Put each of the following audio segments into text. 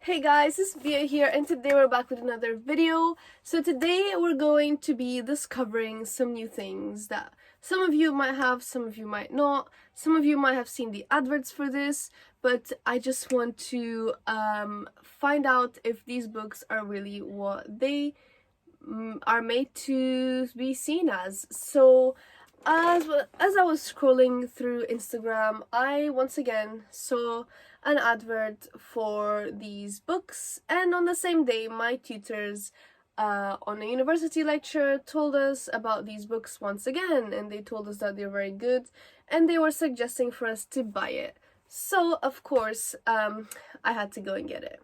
Hey guys, it's Via here, and today we're back with another video. So today we're going to be discovering some new things that some of you might have, some of you might not. Some of you might have seen the adverts for this, but I just want to find out if these books are really what they are made to be seen as. So as I was scrolling through Instagram, I once again saw an advert for these books, and on the same day my tutors on a university lecture told us about these books once again, and they told us that they're very good and they were suggesting for us to buy it. So of course I had to go and get it.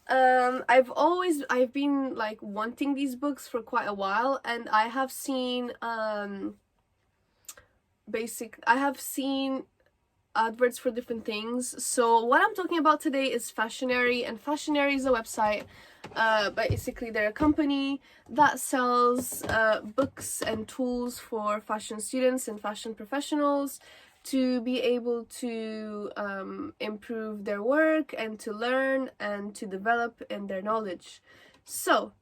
I've been like wanting these books for quite a while, and I have seen adverts for different things. So what I'm talking about today is Fashionary, and Fashionary is a website. Basically they're a company that sells books and tools for fashion students and fashion professionals to be able to improve their work and to learn and to develop in their knowledge. So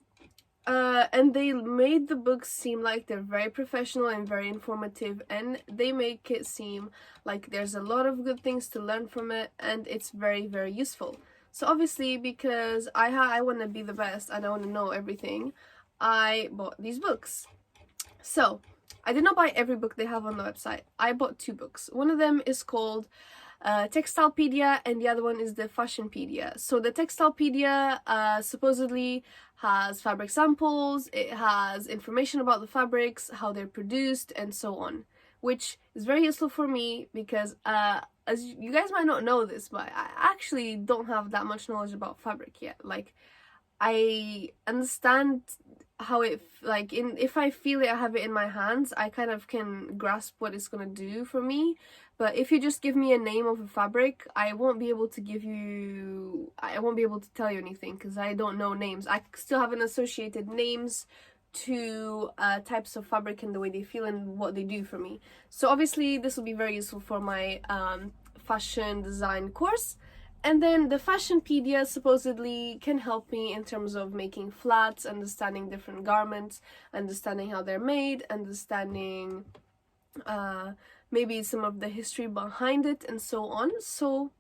and they made the books seem like they're very professional and very informative, and they make it seem like there's a lot of good things to learn from it, and it's very, very useful. So obviously, because I want to be the best and I want to know everything, I bought these books. So I did not buy every book they have on the website. I bought two books. One of them is called Textilepedia, and the other one is the Fashionpedia. So the Textilepedia supposedly has fabric samples, it has information about the fabrics, how they're produced, and so on, which is very useful for me because as you guys might not know this, but I actually don't have that much knowledge about fabric yet. Like, I understand how it, like, if I feel it, I have it in my hands, I kind of can grasp what it's gonna do for me. But if you just give me a name of a fabric, I won't be able to tell you anything because I don't know names. I still haven't associated names to types of fabric and the way they feel and what they do for me. So obviously this will be very useful for my fashion design course. And then the Fashionpedia supposedly can help me in terms of making flats, understanding different garments, understanding how they're made, understanding maybe some of the history behind it, and so on. So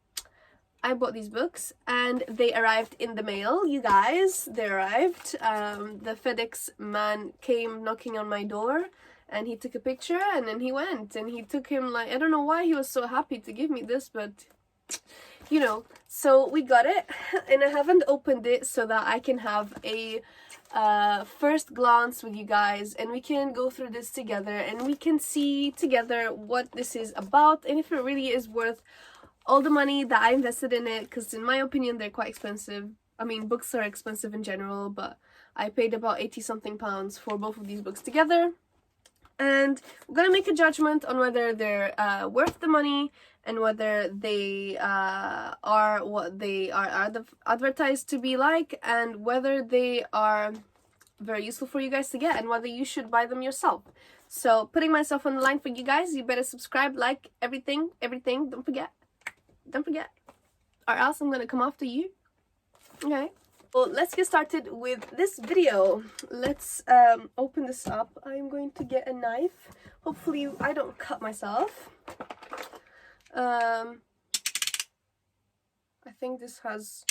I bought these books and they arrived in the mail, you guys. They arrived. The FedEx man came knocking on my door and he took a picture and then he went, and he took him, like, I don't know why he was so happy to give me this, but you know. So we got it, and I haven't opened it so that I can have a first glance with you guys, and we can go through this together and we can see together what this is about and if it really is worth all the money that I invested in it, because in my opinion they're quite expensive. I mean, books are expensive in general, but I paid about 80 something pounds for both of these books together, and we're gonna make a judgment on whether they're worth the money and whether they are what they are advertised to be like, and whether they are very useful for you guys to get, and whether you should buy them yourself. So putting myself on the line for you guys, you better subscribe, like, everything, don't forget, or else I'm gonna come after you. Okay, well, let's get started with this video. Let's open this up. I'm going to get a knife. Hopefully I don't cut myself. I think this has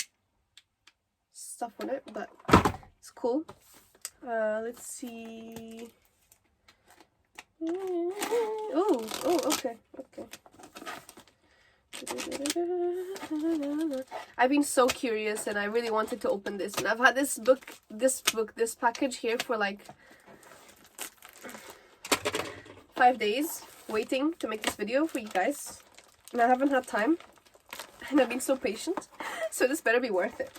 stuff on it, but it's cool. Let's see. Oh, okay. I've been so curious and I really wanted to open this, and I've had this package here for like 5 days waiting to make this video for you guys, and I haven't had time, and I've been so patient, so this better be worth it.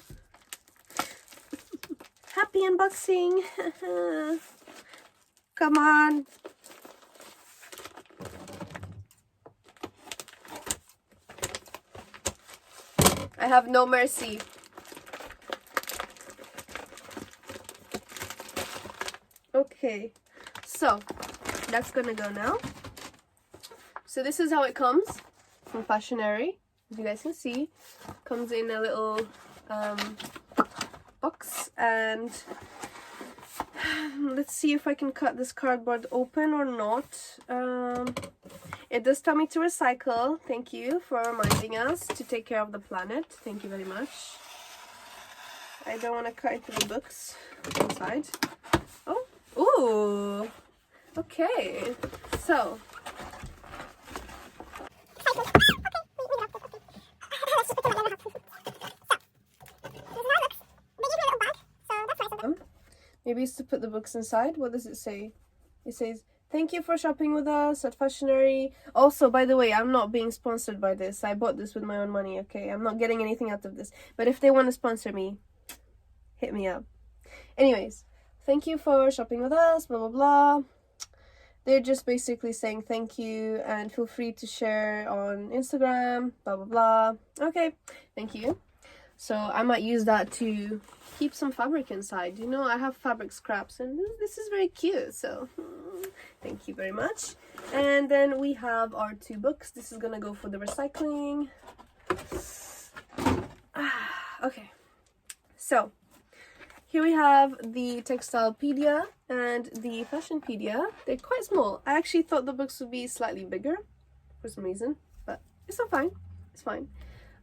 Happy unboxing. Come on. I have no mercy. Okay, so that's gonna go now. So this is how it comes from Fashionary. As you guys can see, comes in a little box, and let's see if I can cut this cardboard open or not. It does tell me to recycle. Thank you for reminding us to take care of the planet. Thank you very much. I don't want to cut into the books inside. Oh, ooh, okay, so. Maybe it's to put the books inside. What does it say? It says, thank you for shopping with us at Fashionary. Also, by the way, I'm not being sponsored by this. I bought this with my own money, okay? I'm not getting anything out of this. But if they want to sponsor me, hit me up. Anyways, thank you for shopping with us, blah, blah, blah. They're just basically saying thank you and feel free to share on Instagram, blah, blah, blah. Okay, thank you. So I might use that to keep some fabric inside. You know, I have fabric scraps and this is very cute. So thank you very much. And then we have our 2 books. This is going to go for the recycling. Okay. So here we have the Textilepedia and the Fashionpedia. They're quite small. I actually thought the books would be slightly bigger for some reason, but it's not fine. It's fine.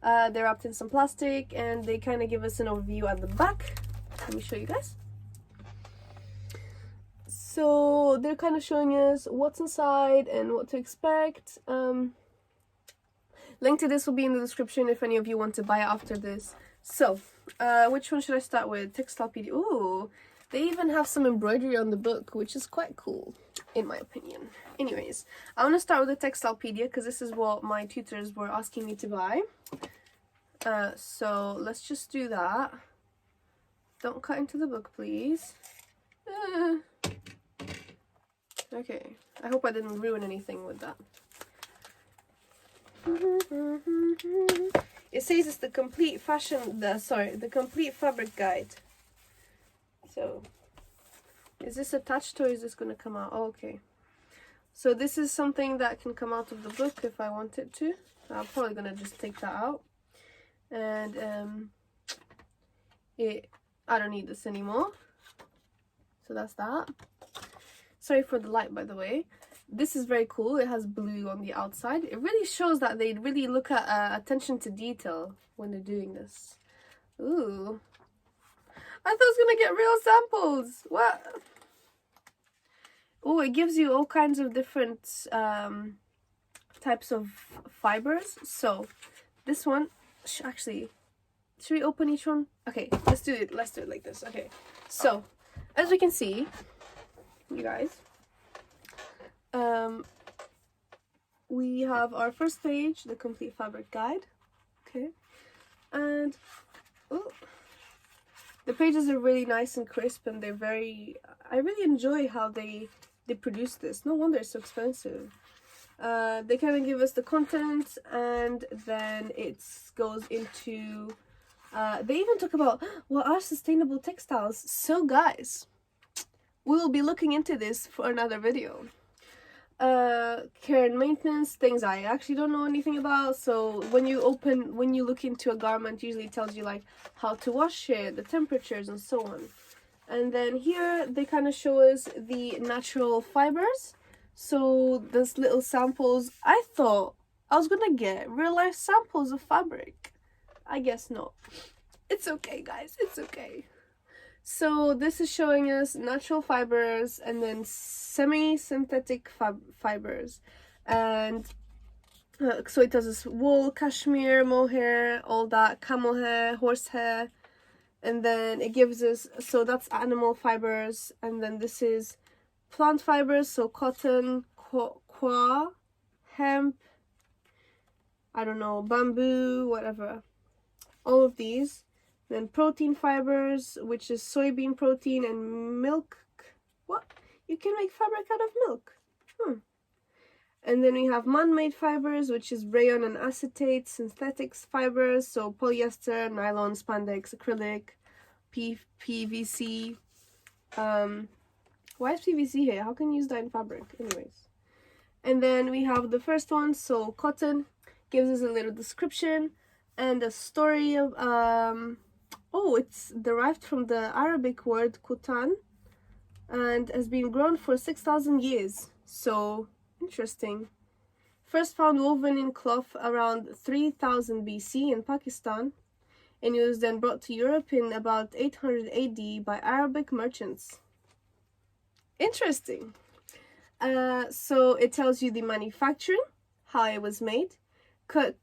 They're wrapped in some plastic and they kind of give us an overview at the back. Let me show you guys. So they're kind of showing us what's inside and what to expect. Link to this will be in the description if any of you want to buy it after this. So, which one should I start with? Textilepedia. Ooh, they even have some embroidery on the book, which is quite cool, in my opinion. Anyways, I want to start with the Textilepedia because this is what my tutors were asking me to buy. So let's just do that. Don't cut into the book, please. Okay, I hope I didn't ruin anything with that. It says it's the complete the complete fabric guide. So, is this attached or is this going to come out? Oh, okay. So this is something that can come out of the book if I want it to. I'm probably going to just take that out. And I don't need this anymore. So that's that. Sorry for the light, by the way. This is very cool. It has blue on the outside. It really shows that they really look at attention to detail when they're doing this. Ooh. I thought I was going to get real samples. What? Oh, it gives you all kinds of different types of fibers. So, this one, actually, should we open each one? Okay, let's do it. Let's do it like this. Okay, so, as we can see, you guys, we have our first page, the complete fabric guide. Okay, and oh, the pages are really nice and crisp, and they're very. I really enjoy how they produce this. No wonder it's so expensive. They kind of give us the content, and then it goes into. They even talk about what are sustainable textiles. So, guys, we will be looking into this for another video. Care and maintenance, things I actually don't know anything about. So when you look into a garment, usually it tells you like how to wash it, the temperatures, and so on. And then here they kind of show us the natural fibers. So there's little samples. I thought I was gonna get real life samples of fabric. I guess not. It's okay, guys. It's okay. So this is showing us natural fibers and then semi-synthetic fibers. And so it tells us wool, cashmere, mohair, all that, camel hair, horsehair. And then it gives us, so that's animal fibers. And then this is plant fibers, so cotton, quail, hemp, I don't know, bamboo, whatever. All of these. Then protein fibers, which is soybean protein, and milk. What? You can make fabric out of milk. And then we have man-made fibers, which is rayon and acetate, synthetic fibers, so polyester, nylon, spandex, acrylic, PVC. Why is PVC here? How can you use that in fabric? Anyways. And then we have the first one, so cotton, gives us a little description. and a story of oh, it's derived from the Arabic word kutan and has been grown for 6,000 years. So interesting. First found woven in cloth around 3000 BC in Pakistan, and it was then brought to Europe in about 800 AD by Arabic merchants. Interesting. So it tells you the manufacturing, how it was made.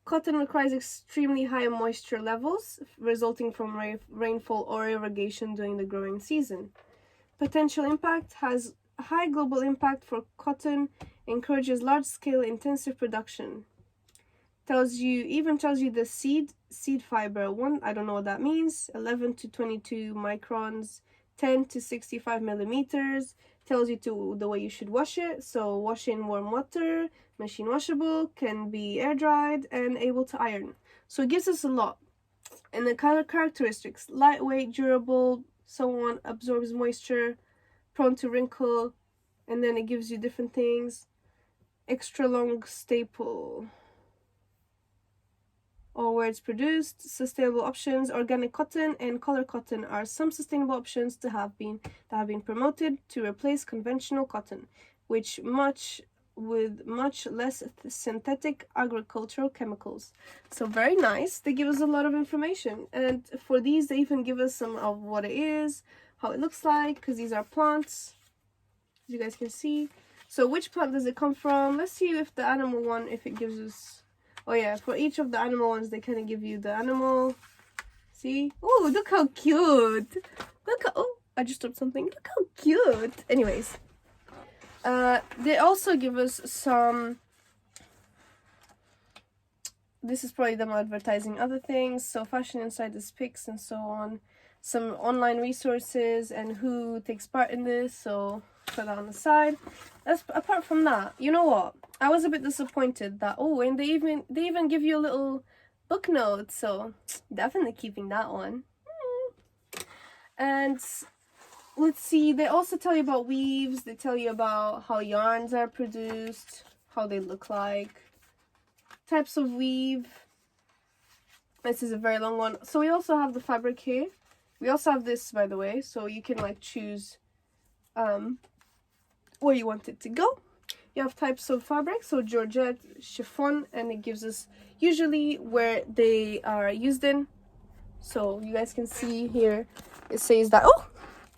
Cotton requires extremely high moisture levels resulting from rainfall or irrigation during the growing season. Potential impact: has high global impact for cotton, encourages large-scale intensive production. Even tells you the seed fiber. I don't know what that means. 11 to 22 microns, 10 to 65 millimeters. Tells you the way you should wash it. So wash in warm water, machine washable, can be air dried, and able to iron. So it gives us a lot. And the color characteristics: lightweight, durable, so on, absorbs moisture, prone to wrinkle, and then it gives you different things. Extra long staple, or where it's produced. Sustainable options: organic cotton and color cotton are some sustainable options that have been promoted to replace conventional cotton, with much less synthetic agricultural chemicals. So very nice. They give us a lot of information, and for these they even give us some of what it is, how it looks like, because these are plants, as you guys can see. So which plant does it come from? Let's see if the animal one, if it gives us. Oh yeah, for each of the animal ones, they kind of give you the animal. See? Oh, look how cute. Look how, oh, I just dropped something. Look how cute. Anyways, they also give us some, this is probably them advertising other things. So fashion inside this pics and so on. Some online resources and who takes part in this. So put that on the side. Apart from that, you know what? I was a bit disappointed that, oh, and they even give you a little book note, so definitely keeping that one. And let's see, they also tell you about weaves. They tell you about how yarns are produced, how they look like, types of weave. This is a very long one. So we also have the fabric here. We also have this, by the way, so you can like choose where you want it to go. You have types of fabric, so georgette, chiffon, and it gives us usually where they are used in. So you guys can see here, it says that, oh,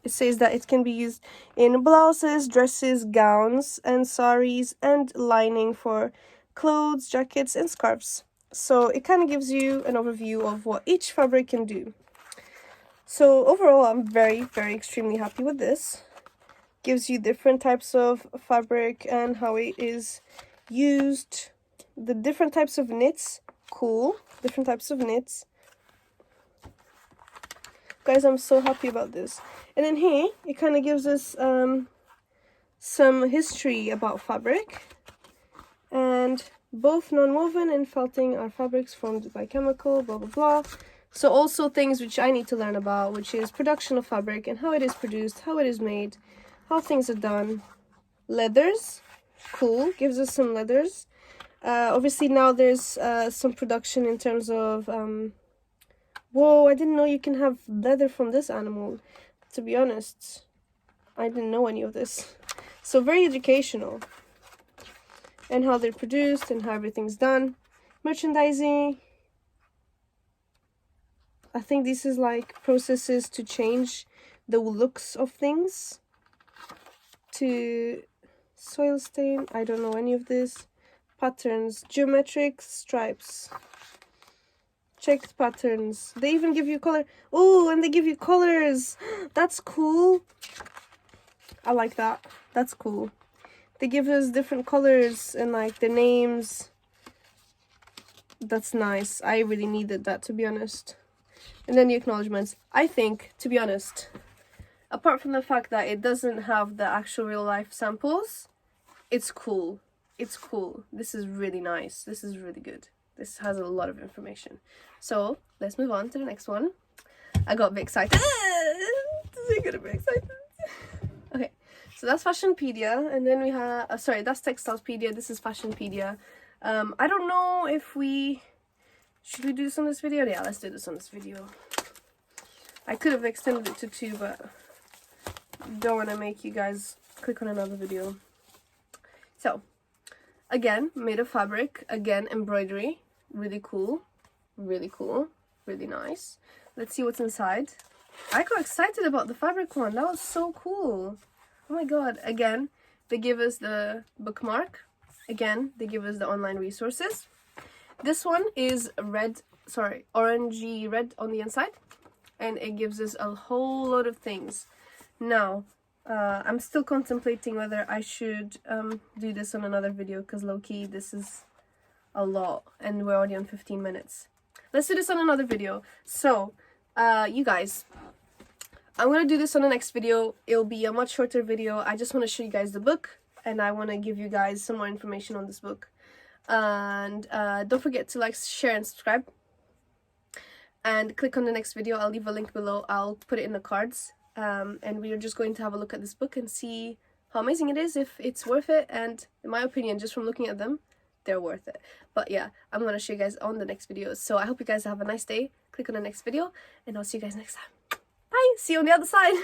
it says that it can be used in blouses, dresses, gowns, and saris, and lining for clothes, jackets, and scarves. So it kind of gives you an overview of what each fabric can do. So overall, I'm very, very extremely happy with this. Gives you different types of fabric and how it is used. The different types of knits. Cool. Different types of knits. Guys, I'm so happy about this. And then here, it kind of gives us some history about fabric. And both non-woven and felting are fabrics formed by chemical, blah, blah, blah. So also things which I need to learn about, which is production of fabric and how it is produced, how it is made, how things are done. Leathers, cool, gives us some leathers. Obviously now there's some production in terms of whoa, I didn't know you can have leather from this animal. To be honest, I didn't know any of this. So very educational, and how they're produced and how everything's done. Merchandising, I think this is like processes to change the looks of things. To soil stain, I don't know any of this. Patterns, geometric stripes, checked patterns. They even give you color. Oh, and they give you colors. That's cool. I like that. That's cool. They give us different colors and like the names. That's nice. I really needed that, to be honest. And then the acknowledgements. I think, to be honest, apart from the fact that it doesn't have the actual real life samples, it's cool. It's cool. This is really nice. This is really good. This has a lot of information. So let's move on to the next one. I got a bit excited. I got a bit excited. Okay, so that's Fashionpedia, and then we have sorry, that's Textilepedia. This is Fashionpedia. I don't know if we Should we do this on this video? Yeah, let's do this on this video. I could have extended it to 2, but don't want to make you guys click on another video. So, again, made of fabric. Again, embroidery. Really cool. Really cool. Really nice. Let's see what's inside. I got excited about the fabric one. That was so cool. Oh my god. Again, they give us the bookmark. Again, they give us the online resources. This one is orangey red on the inside. And it gives us a whole lot of things. Now, I'm still contemplating whether I should do this on another video, because low-key, this is a lot. And we're already on 15 minutes. Let's do this on another video. So, you guys, I'm going to do this on the next video. It'll be a much shorter video. I just want to show you guys the book. And I want to give you guys some more information on this book. And don't forget to like, share, and subscribe. And click on the next video. I'll leave a link below. I'll put it in the cards. And we are just going to have a look at this book and see how amazing it is, if it's worth it. And in my opinion, just from looking at them, they're worth it. But yeah, I'm going to show you guys on the next video. So I hope you guys have a nice day. Click on the next video. And I'll see you guys next time. Bye! See you on the other side!